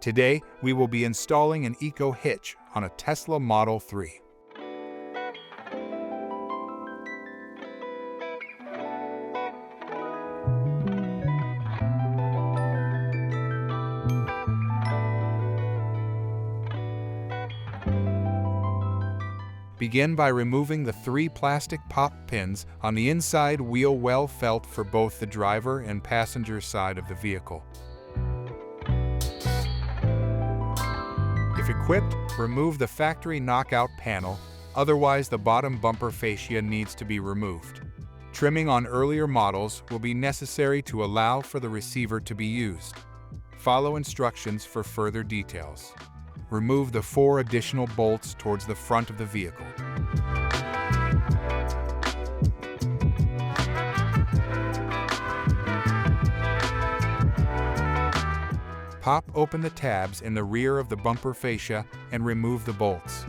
Today, we will be installing an EcoHitch on a Tesla Model 3. Begin by removing the 3 plastic pop pins on the inside wheel well felt for both the driver and passenger side of the vehicle. If equipped, remove the factory knockout panel, otherwise the bottom bumper fascia needs to be removed. Trimming on earlier models will be necessary to allow for the receiver to be used. Follow instructions for further details. Remove the 4 additional bolts towards the front of the vehicle. Pop open the tabs in the rear of the bumper fascia and remove the bolts.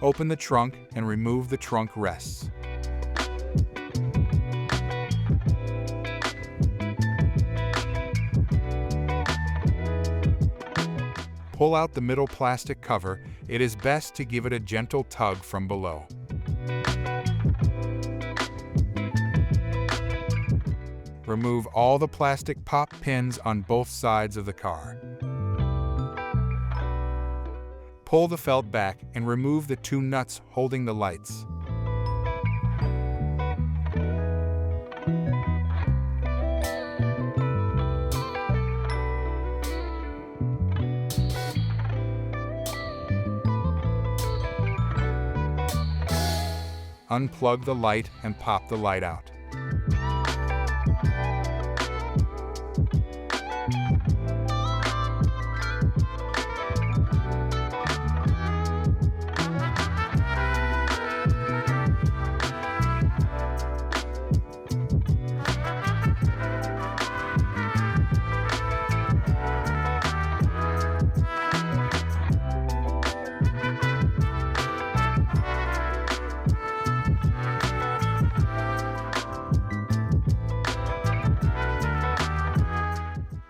Open the trunk and remove the trunk rests. Pull out the middle plastic cover. It is best to give it a gentle tug from below. Remove all the plastic pop pins on both sides of the car. Pull the felt back and remove the 2 nuts holding the lights. Unplug the light and pop the light out.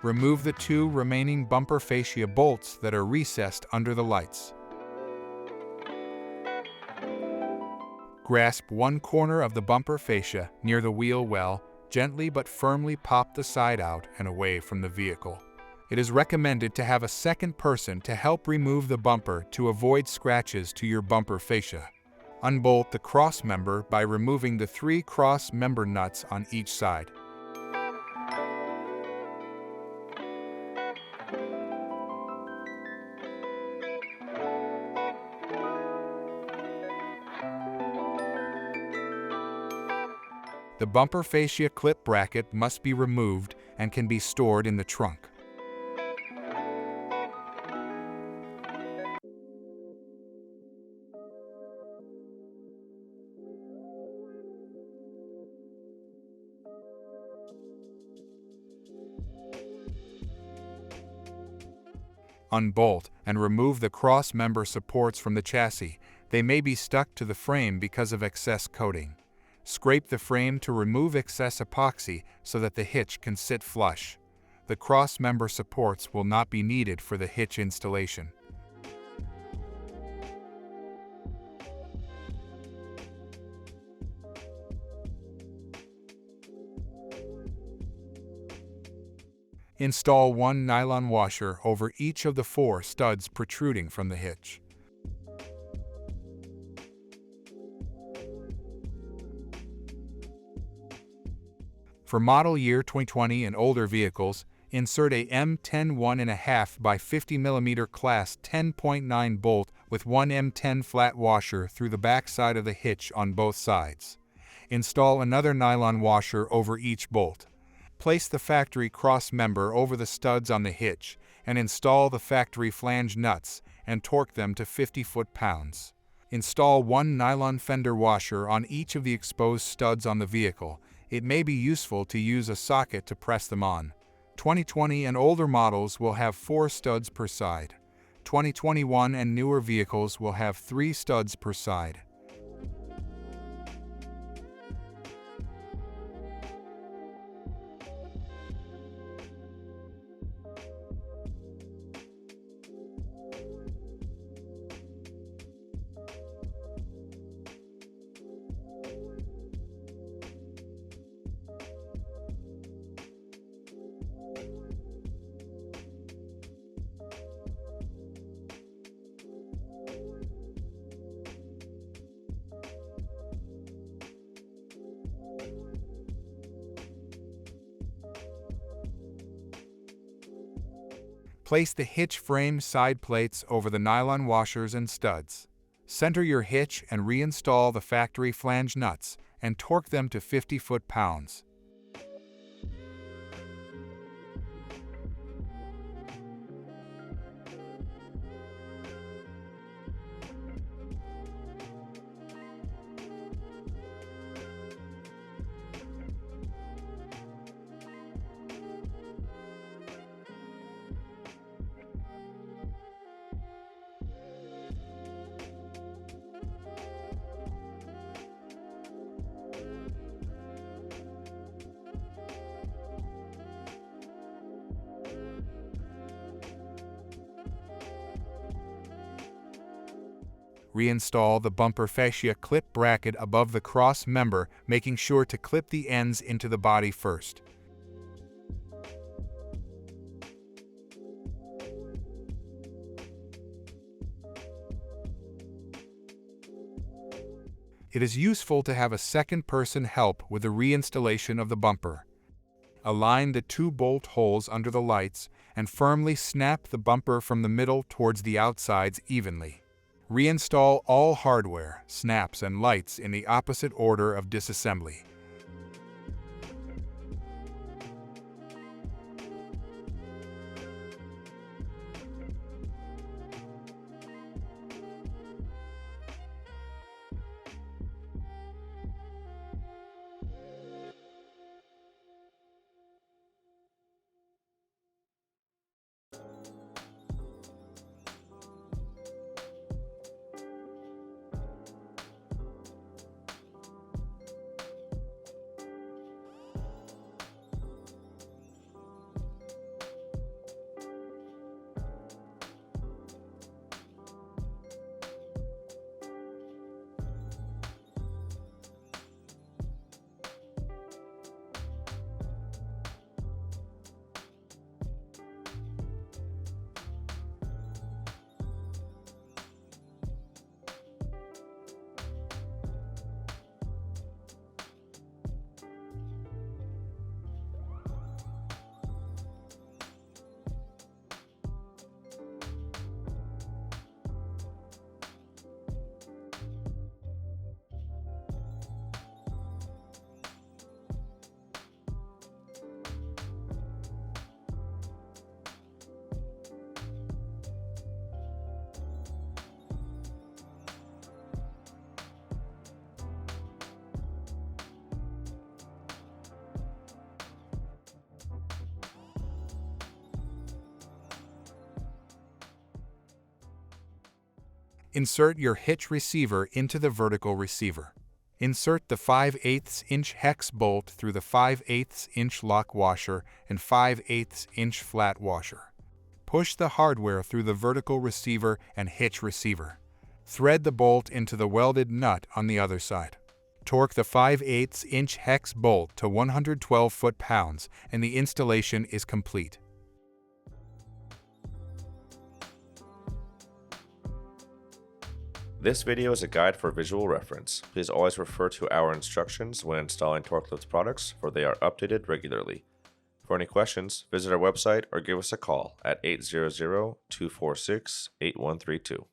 Remove the 2 remaining bumper fascia bolts that are recessed under the lights. Grasp one corner of the bumper fascia near the wheel well, gently but firmly pop the side out and away from the vehicle. It is recommended to have a second person to help remove the bumper to avoid scratches to your bumper fascia. Unbolt the crossmember by removing the 3 cross-member nuts on each side. The bumper fascia clip bracket must be removed and can be stored in the trunk. Unbolt and remove the cross-member supports from the chassis. They may be stuck to the frame because of excess coating. Scrape the frame to remove excess epoxy so that the hitch can sit flush. The cross-member supports will not be needed for the hitch installation. Install 1 nylon washer over each of the 4 studs protruding from the hitch. For model year 2020 and older vehicles, insert a M10 1.5 by 50 mm class 10.9 bolt with 1 M10 flat washer through the back side of the hitch on both sides. Install another nylon washer over each bolt. Place the factory cross member over the studs on the hitch and install the factory flange nuts and torque them to 50 foot-pounds. Install 1 nylon fender washer on each of the exposed studs on the vehicle. It may be useful to use a socket to press them on. 2020 and older models will have 4 studs per side. 2021 and newer vehicles will have 3 studs per side. Place the hitch frame side plates over the nylon washers and studs. Center your hitch and reinstall the factory flange nuts and torque them to 50 foot-pounds. Reinstall the bumper fascia clip bracket above the cross member, making sure to clip the ends into the body first. It is useful to have a second person help with the reinstallation of the bumper. Align the 2 bolt holes under the lights and firmly snap the bumper from the middle towards the outsides evenly. Reinstall all hardware, snaps, and lights in the opposite order of disassembly. Insert your hitch receiver into the vertical receiver. Insert the 5/8 inch hex bolt through the 5/8 inch lock washer and 5/8 inch flat washer. Push the hardware through the vertical receiver and hitch receiver. Thread the bolt into the welded nut on the other side. Torque the 5/8 inch hex bolt to 112 foot-pounds and the installation is complete. This video is a guide for visual reference. Please always refer to our instructions when installing Torqlifts products, for they are updated regularly. For any questions, visit our website or give us a call at 800-246-8132.